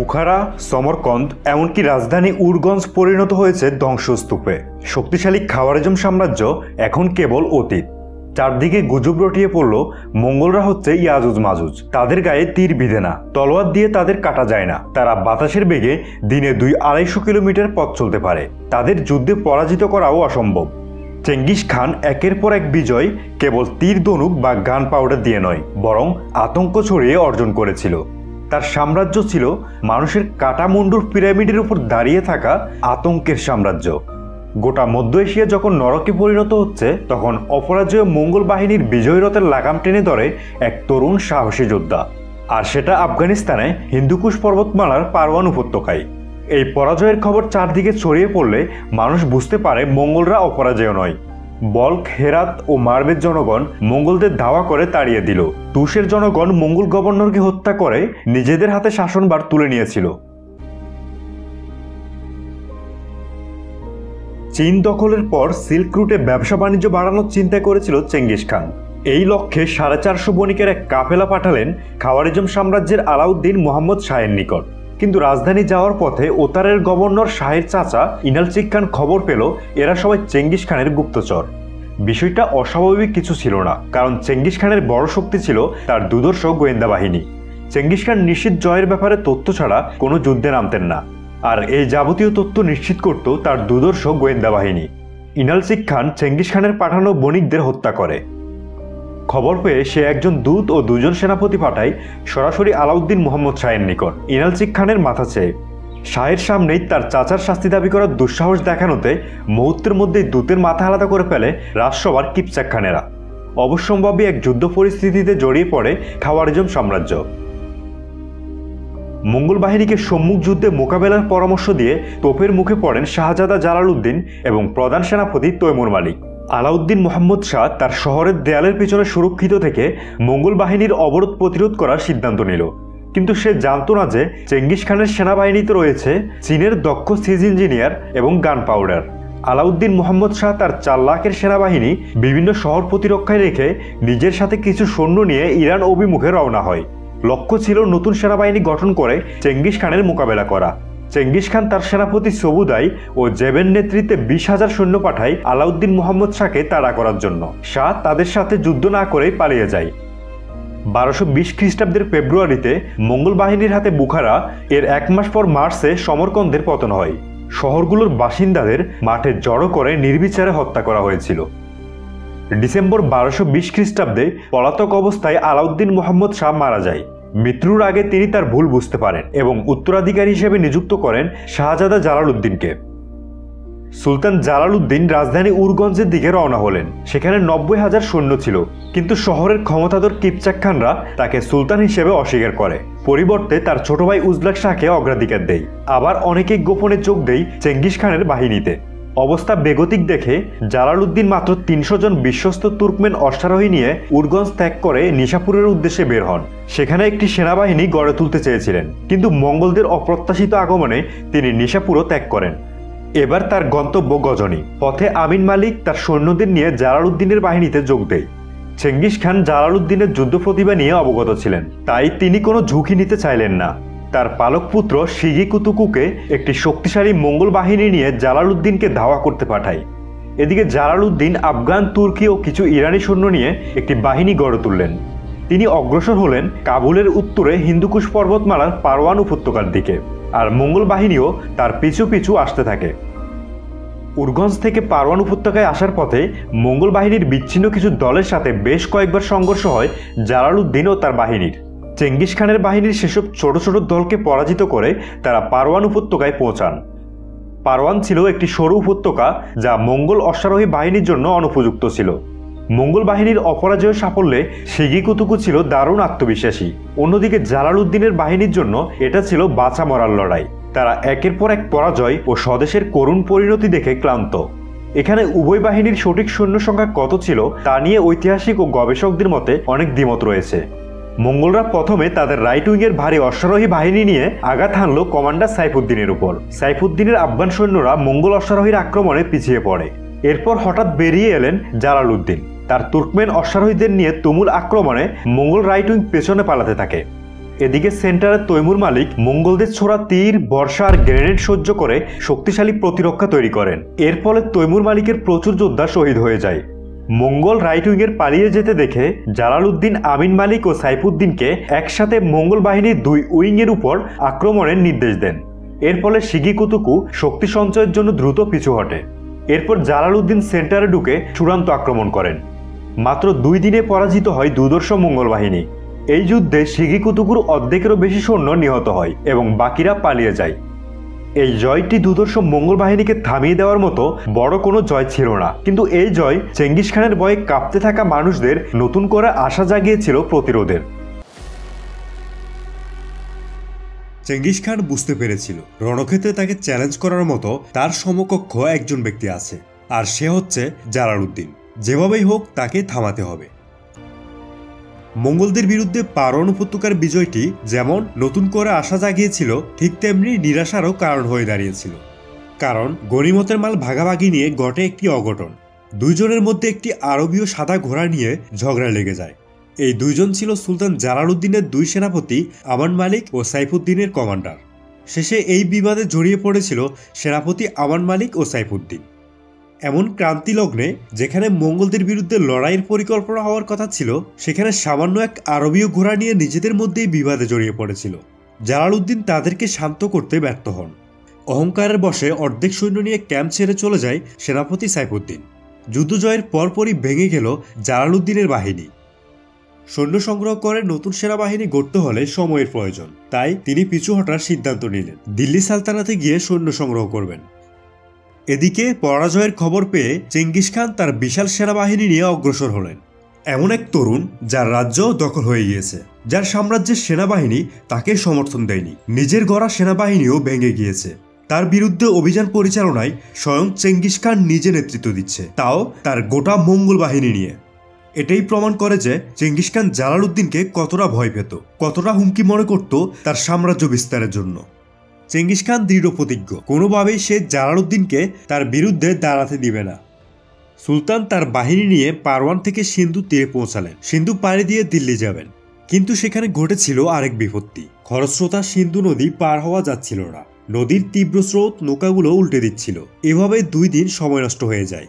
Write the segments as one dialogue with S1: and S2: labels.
S1: Bukhara, সমরকন্দ এমনকি রাজধানী উরগঞ্জ পরিণত হয়েছে ধ্বংসস্তূপে। শক্তিশালী খাওয়ারেজম সাম্রাজ্য এখন কেবল অতীত। চারদিকে গুজব রটিয়ে পড়ল মঙ্গলরা হচ্ছে ইয়াজুজ মাজুজ। তাদের গায়ে তীর বিধে না, তলোয়ার দিয়ে তাদের কাটা যায় না। তারা বাতাসের বেগে দিনে 200-250 কিলোমিটার পথ চলতে পারে। তাদের যুদ্ধে পরাজিত করাও অসম্ভব। চেঙ্গিস খান একের পর এক বিজয় কেবল তীর ধনুক বা গান পাউডার দিয়ে নয়, বরং আতঙ্ক ছড়িয়ে অর্জন করেছিল। তার সাম্রাজ্য ছিল মানুষের কাটা মুন্ডুর পিরামিডের উপর দাঁড়িয়ে থাকা আতঙ্কের সাম্রাজ্য। গোটা মধ্য এশিয়া যখন নরকে পরিণত হচ্ছে, তখন অপরাজেয় মঙ্গল বাহিনীর বিজয়রথের লাগাম টেনে ধরে এক তরুণ সাহসী যোদ্ধা। আর সেটা আফগানিস্তানে হিন্দুকুশ পর্বতমালার পারওয়ান উপত্যকায়। এই পরাজয়ের খবর চারদিকে ছড়িয়ে পড়লে মানুষ বুঝতে পারে মঙ্গলরা অপরাজেয় নয়। বল্ক, হেরাত ও মার্বের জনগণ মঙ্গলদের ধাওয়া করে তাড়িয়ে দিল। তুষের জনগণ মঙ্গল গভর্নরকে হত্যা করে নিজেদের হাতে শাসনভার তুলে নিয়েছিল। চীন দখলের পর সিল্ক রুটে ব্যবসা বাণিজ্য বাড়ানোর চিন্তা করেছিল চেঙ্গিস খান। এই লক্ষ্যে 450 বণিকের এক কাফেলা পাঠালেন খাওয়ারিজম সাম্রাজ্যের আলাউদ্দিন মোহাম্মদ শাহের নিকট। কিন্তু রাজধানী যাওয়ার পথে ওতারের গভর্নর শাহের চাচা ইনালচিক খান খবর পেল এরা সবাই চেঙ্গিস খানের গুপ্তচর। বিষয়টা অস্বাভাবিক কিছু ছিল না, কারণ চেঙ্গিস খানের বড় শক্তি ছিল তার দুর্ধর্ষ গোয়েন্দা বাহিনী। চেঙ্গিস খান নিশ্চিত জয়ের ব্যাপারে তথ্য ছাড়া কোনো যুদ্ধে নামতেন না, আর এই যাবতীয় তথ্য নিশ্চিত করত তার দুর্ধর্ষ গোয়েন্দা বাহিনী। ইনালচিক খান চেঙ্গিস খানের পাঠানো বণিকদের হত্যা করে। খবর পেয়ে সে একজন দূত ও 2জন সেনাপতি পাঠায় সরাসরি আলাউদ্দিন মোহাম্মদ শাহের নিকট, ইনালচিক খানের মাথা চেয়ে। শাহের সামনেই তার চাচার শাস্তি দাবি করার দুঃসাহস দেখানোতে মুহূর্তের মধ্যেই দূতের মাথা আলাদা করে ফেলে রাজসভার কিপচাক খানেরা। অবশ্যম্ভাবী এক যুদ্ধ পরিস্থিতিতে জড়িয়ে পড়ে খাওয়ারিজম সাম্রাজ্য। মঙ্গল বাহিনীকে সম্মুখ যুদ্ধে মোকাবেলার পরামর্শ দিয়ে তোপের মুখে পড়েন শাহজাদা জালালউদ্দিন এবং প্রধান সেনাপতি তৈমুর মালিক। আলাউদ্দিন মোহাম্মদ শাহ তার শহরের দেয়ালের পিছনে সুরক্ষিত থেকে মঙ্গল বাহিনীর অবরোধ প্রতিরোধ করার সিদ্ধান্ত নিল। কিন্তু সে জানত না যে চেঙ্গিস খানের সেনাবাহিনীতে রয়েছে চীনের দক্ষ সিজ ইঞ্জিনিয়ার এবং গান পাউডার। আলাউদ্দিন মোহাম্মদ শাহ তার 4 লাখের সেনাবাহিনী বিভিন্ন শহর প্রতিরক্ষায় রেখে নিজের সাথে কিছু সৈন্য নিয়ে ইরান অভিমুখে রওনা হয়। লক্ষ্য ছিল নতুন সেনাবাহিনী গঠন করে চেঙ্গিস খানের মোকাবেলা করা। চেঙ্গিস খান তার সেনাপতি সবুদাই ও জেবের নেতৃত্বে 20,000 সৈন্য পাঠায় আলাউদ্দিন মোহাম্মদ শাহকে তাড়া করার জন্য। শাহ তাদের সাথে যুদ্ধ না করেই পালিয়ে যায়। 1220 খ্রিস্টাব্দের ফেব্রুয়ারিতে মঙ্গল বাহিনীর হাতে বুখারা, এর 1 মাস পর মার্চে সমরকন্দের পতন হয়। শহরগুলোর বাসিন্দাদের মাঠে জড়ো করে নির্বিচারে হত্যা করা হয়েছিল। ডিসেম্বর 1220 খ্রিস্টাব্দে পলাতক অবস্থায় আলাউদ্দিন মোহাম্মদ শাহ মারা যায়। মৃত্যুর আগে তিনি তার ভুল বুঝতে পারেন এবং উত্তরাধিকারী হিসেবে নিযুক্ত করেন শাহজাদা জালালউদ্দিনকে। সুলতান জালালউদ্দিন রাজধানী উরগঞ্জের দিকে রওনা হলেন। সেখানে 90,000 সৈন্য ছিল, কিন্তু শহরের ক্ষমতাধর কিপচাক খানরা তাকে সুলতান হিসেবে অস্বীকার করে। পরিবর্তে তার ছোট ভাই উজলাক শাহকে অগ্রাধিকার দেয়। আবার অনেকেই গোপনে যোগ দেয় চেঙ্গিস খানের বাহিনীতে। অবস্থা বেগতিক দেখে জালালউদ্দিন মাত্র 300 জন বিশ্বস্ত তুর্কমেন অশ্বারোহী নিয়ে উরগঞ্জ ত্যাগ করে নিশাপুরের উদ্দেশ্যে বের হন। সেখানে একটি সেনাবাহিনী গড়ে তুলতে চেয়েছিলেন, কিন্তু মঙ্গলদের অপ্রত্যাশিত আগমনে তিনি নিশাপুরও ত্যাগ করেন। এবার তার গন্তব্য গজনি। পথে আমিন মালিক তার সৈন্যদের নিয়ে জালালউদ্দিনের বাহিনীতে যোগ দেয়। চেঙ্গিস খান জালালউদ্দিনের যুদ্ধ প্রতিভা নিয়ে অবগত ছিলেন, তাই তিনি কোনো ঝুঁকি নিতে চাইলেন না। তার পালক পুত্র শিগি কুতুকুকে একটি শক্তিশালী মঙ্গল বাহিনী নিয়ে জালালউদ্দিনকে ধাওয়া করতে পাঠায়। এদিকে জালালউদ্দিন আফগান, তুর্কি ও কিছু ইরানি সৈন্য নিয়ে একটি বাহিনী গড়ে তুললেন। তিনি অগ্রসর হলেন কাবুলের উত্তরে হিন্দুকুশ পর্বতমালার পারওয়ান উপত্যকার দিকে, আর মঙ্গল বাহিনীও তার পিছু পিছু আসতে থাকে। উরগঞ্জ থেকে পারওয়ান উপত্যকায় আসার পথে মঙ্গল বাহিনীর বিচ্ছিন্ন কিছু দলের সাথে বেশ কয়েকবার সংঘর্ষ হয় জালালউদ্দিন ও তার বাহিনীর। চেঙ্গিস খানের বাহিনীর সেসব ছোট ছোট দলকে পরাজিত করে তারা পারওয়ান উপত্যকায় পৌঁছান। পারওয়ান ছিল একটি সরু উপত্যকা যা মঙ্গল অশ্বারোহী বাহিনীর জন্য অনুপযুক্ত ছিল। মঙ্গল বাহিনীর অপরাজয় সাফল্যে শিগি কুতুকু ছিল দারুণ আত্মবিশ্বাসী। অন্যদিকে জালালউদ্দিনের বাহিনীর জন্য এটা ছিল বাঁচা মরার লড়াই। তারা একের পর এক পরাজয় ও স্বদেশের করুণ পরিণতি দেখে ক্লান্ত। এখানে উভয় বাহিনীর সঠিক সৈন্য সংখ্যা কত ছিল তা নিয়ে ঐতিহাসিক ও গবেষকদের মতে অনেক দ্বিমত রয়েছে। মঙ্গলরা প্রথমে তাদের রাইট উইংয়ের ভারী অশ্বারোহী বাহিনী নিয়ে আঘাত হানল কমান্ডার সাইফুদ্দিনের উপর। সাইফুদ্দিনের আফগান সৈন্যরা মঙ্গল অশ্বারোহীর আক্রমণে পিছিয়ে পড়ে। এরপর হঠাৎ বেরিয়ে এলেন জালালউদ্দিন। তার তুর্কমেন অশ্বারোহীদের নিয়ে তুমুল আক্রমণে মঙ্গল রাইট উইং পেছনে পালাতে থাকে। এদিকে সেন্টারের তৈমুর মালিক মঙ্গলদের ছোড়া তীর, বর্ষা আর গ্রেনেড সহ্য করে শক্তিশালী প্রতিরক্ষা তৈরি করেন। এর ফলে তৈমুর মালিকের প্রচুর যোদ্ধা শহীদ হয়ে যায়। মঙ্গল রাইট উইংয়ের পালিয়ে যেতে দেখে জালালউদ্দিন আমিন মালিক ও সাইফুদ্দিনকে একসাথে মঙ্গল বাহিনীর 2 উইংয়ের উপর আক্রমণের নির্দেশ দেন। এর ফলে শিগি কুতুকু শক্তি সঞ্চয়ের জন্য দ্রুত পিছু হটে। এরপর জালালউদ্দিন সেন্টারে ঢুকে চূড়ান্ত আক্রমণ করেন। মাত্র 2 দিনে পরাজিত হয় দুর্ধর্ষ মঙ্গল বাহিনী। এই যুদ্ধে শিগি কুতুকুর অর্ধেকেরও বেশি সৈন্য নিহত হয় এবং বাকিরা পালিয়ে যায়। এই জয়টি দুর্ধর্ষ মঙ্গল বাহিনীকে থামিয়ে দেওয়ার মতো বড় কোনো জয় ছিল না, কিন্তু এই জয় চেঙ্গিস খানের ভয়ে কাঁপতে থাকা মানুষদের নতুন করে আশা জাগিয়েছিল প্রতিরোধের।
S2: চেঙ্গিস খান বুঝতে পেরেছিল রণক্ষেত্রে তাকে চ্যালেঞ্জ করার মতো তার সমকক্ষ একজন ব্যক্তি আছে, আর সে হচ্ছে জালালউদ্দিন। যেভাবেই হোক তাকে থামাতে হবে। মঙ্গলদের বিরুদ্ধে পারওয়ান উপত্যকার বিজয়টি যেমন নতুন করে আশা জাগিয়েছিল, ঠিক তেমনি নিরাশারও কারণ হয়ে দাঁড়িয়েছিল। কারণ গনিমতের মাল ভাগাভাগি নিয়ে ঘটে একটি অঘটন। দুইজনের মধ্যে একটি আরবীয় সাদা ঘোড়া নিয়ে ঝগড়া লেগে যায়। এই দুইজন ছিল সুলতান জালালউদ্দিনের 2 সেনাপতি আমান মালিক ও সাইফুদ্দিনের কমান্ডার। শেষে এই বিবাদে জড়িয়ে পড়েছিল সেনাপতি আমান মালিক ও সাইফুদ্দিন। এমন ক্রান্তি লগ্নে যেখানে মঙ্গলদের বিরুদ্ধে লড়াইয়ের পরিকল্পনা হওয়ার কথা ছিল, সেখানে সামান্য এক আরবীয় ঘোড়া নিয়ে নিজেদের মধ্যেই বিবাদে জড়িয়ে পড়েছিল। জালালউদ্দিন তাদেরকে শান্ত করতে ব্যর্থ হন। অহংকারের বশে অর্ধেক সৈন্য নিয়ে ক্যাম্প ছেড়ে চলে যায় সেনাপতি সাইফুদ্দিন। যুদ্ধ জয়ের পরপরই ভেঙে গেল জালালউদ্দিনের বাহিনী। সৈন্য সংগ্রহ করে নতুন সেনাবাহিনী গড়তে হলে সময়ের প্রয়োজন, তাই তিনি পিছু হটার সিদ্ধান্ত নিলেন। দিল্লি সালতানাতে গিয়ে সৈন্য সংগ্রহ করবেন। এদিকে পরাজয়ের খবর পেয়ে চেঙ্গিস খান তার বিশাল সেনাবাহিনী নিয়ে অগ্রসর হলেন। এমন এক তরুণ যার রাজ্য দখল হয়ে গিয়েছে, যার সাম্রাজ্যের সেনাবাহিনী তাকে সমর্থন দেয়নি, নিজের গড়া সেনাবাহিনীও ভেঙে গিয়েছে। তার বিরুদ্ধে অভিযান পরিচালনায় স্বয়ং চেঙ্গিস খান নিজে নেতৃত্ব দিচ্ছে, তাও তার গোটা মঙ্গল বাহিনী নিয়ে। এটাই প্রমাণ করে যে চেঙ্গিস খান জালালউদ্দিনকে কতটা ভয় পেত, কতটা হুমকি মনে করত তার সাম্রাজ্য বিস্তারের জন্য। চেঙ্গিস খান দৃঢ় প্রতিজ্ঞ, কোনোভাবেই সে জালালউদ্দিনকে তার বিরুদ্ধে দাঁড়াতে দিবে না। সুলতান তার বাহিনী নিয়ে পারওয়ান থেকে সিন্ধু তীরে পৌঁছালেন। সিন্ধু পাড়ি দিয়ে দিল্লি যাবেন, কিন্তু সেখানে ঘটেছিল আরেক বিপত্তি। খরস্রোতা সিন্ধু নদী পার হওয়া যাচ্ছিল না। নদীর তীব্র স্রোত নৌকাগুলো উল্টে দিচ্ছিল। এভাবে 2 দিন সময় নষ্ট হয়ে যায়।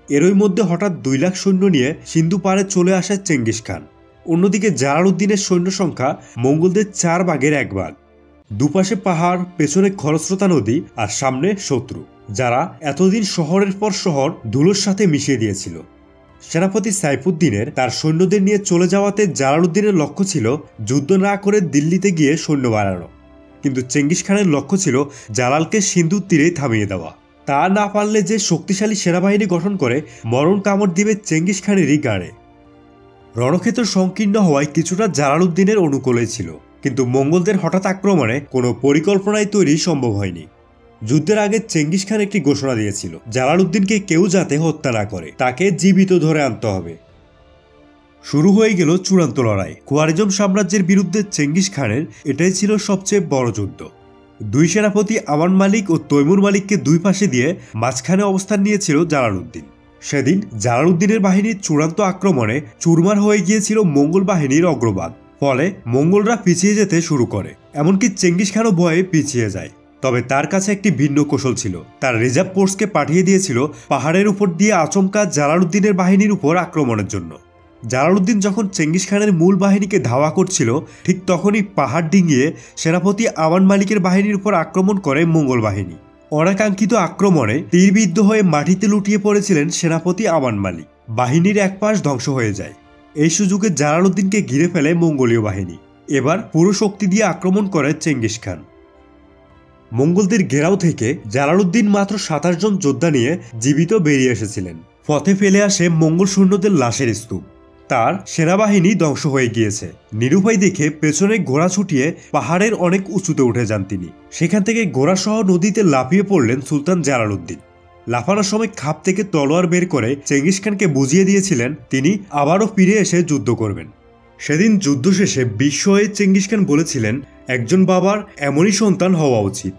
S2: এরই মধ্যে হঠাৎ 2 লাখ সৈন্য নিয়ে সিন্ধু পাড়ে চলে আসে চেঙ্গিস খান। অন্যদিকে জালালউদ্দিনের সৈন্য সংখ্যা মঙ্গলদের 4 ভাগের 1 ভাগ। দুপাশে পাহাড়, পেছনে খরস্রোতা নদী, আর সামনে শত্রু, যারা এতদিন শহরের পর শহর ধুলোর সাথে মিশিয়ে দিয়েছিল। সেনাপতি সাইফুদ্দিনের তার সৈন্যদের নিয়ে চলে যাওয়াতে জালালউদ্দিনের লক্ষ্য ছিল যুদ্ধ না করে দিল্লিতে গিয়ে সৈন্য বাড়ানো, কিন্তু চেঙ্গিস খানের লক্ষ্য ছিল জালালকে সিন্ধুর তীরেই থামিয়ে দেওয়া। তা না পারলে যে শক্তিশালী সেনাবাহিনী গঠন করে মরণ কামড় দিবে চেঙ্গিস খানেরই গাড়ে। রণক্ষেত্র সংকীর্ণ হওয়ায় কিছুটা জালালউদ্দিনের অনুকূলে ছিল, কিন্তু মঙ্গলদের হঠাৎ আক্রমণে কোনো পরিকল্পনাই তৈরি সম্ভব হয়নি। যুদ্ধের আগে চেঙ্গিস খান একটি ঘোষণা দিয়েছিল, জালালউদ্দিনকে কেউ যাতে হত্যা না করে, তাকে জীবিত ধরে আনতে হবে। শুরু হয়ে গেল চূড়ান্ত লড়াই। খোয়ারিজম সাম্রাজ্যের বিরুদ্ধে চেঙ্গিস খানের এটাই ছিল সবচেয়ে বড় যুদ্ধ। 2 সেনাপতি আমান মালিক ও তৈমুর মালিককে 2 পাশে দিয়ে মাঝখানে অবস্থান নিয়েছিল জালালউদ্দিন। সেদিন জালালউদ্দিনের বাহিনীর চূড়ান্ত আক্রমণে চুরমার হয়ে গিয়েছিল মঙ্গল বাহিনীর অগ্রভাগ। ফলে মঙ্গলরা পিছিয়ে যেতে শুরু করে, এমনকি চেঙ্গিস খানও ভয়ে পিছিয়ে যায়। তবে তার কাছে একটি ভিন্ন কৌশল ছিল। তার রিজার্ভ ফোর্সকে পাঠিয়ে দিয়েছিল পাহাড়ের উপর দিয়ে আচমকা জালালউদ্দিনের বাহিনীর উপর আক্রমণের জন্য। জালালউদ্দিন যখন চেঙ্গিস খানের মূল বাহিনীকে ধাওয়া করছিল, ঠিক তখনই পাহাড় ডিঙিয়ে সেনাপতি আমান মালিকের বাহিনীর উপর আক্রমণ করে মঙ্গল বাহিনী। অনাকাঙ্ক্ষিত আক্রমণে তীরবিদ্ধ হয়ে মাটিতে লুটিয়ে পড়েছিলেন সেনাপতি আমান মালিক। বাহিনীর এক পাশ ধ্বংস হয়ে যায়। এই সুযোগে জালালউদ্দিনকে ঘিরে ফেলে মঙ্গোলীয় বাহিনী। এবার পুরো শক্তি দিয়ে আক্রমণ করে চেঙ্গিস খান। মঙ্গলদের ঘেরাও থেকে জালালউদ্দিন মাত্র 27 জন যোদ্ধা নিয়ে জীবিত বেরিয়ে এসেছিলেন। পথে ফেলে আসে মঙ্গল সৈন্যদের লাশের স্তূপ। তার সেনাবাহিনী ধ্বংস হয়ে গিয়েছে। নিরুপায় দেখে পেছনে ঘোড়া ছুটিয়ে পাহাড়ের অনেক উঁচুতে উঠে যান তিনি। সেখান থেকে ঘোড়াসহ নদীতে লাফিয়ে পড়লেন সুলতান জালালউদ্দিন। লাফানোর সময় খাপ থেকে তলোয়ার বের করে চেঙ্গিস খানকে বুঝিয়ে দিয়েছিলেন তিনি আবারও ফিরে এসে যুদ্ধ করবেন। সেদিন যুদ্ধ শেষে বিস্ময়ে চেঙ্গিস খান বলেছিলেন, একজন বাবার এমনই সন্তান হওয়া উচিত।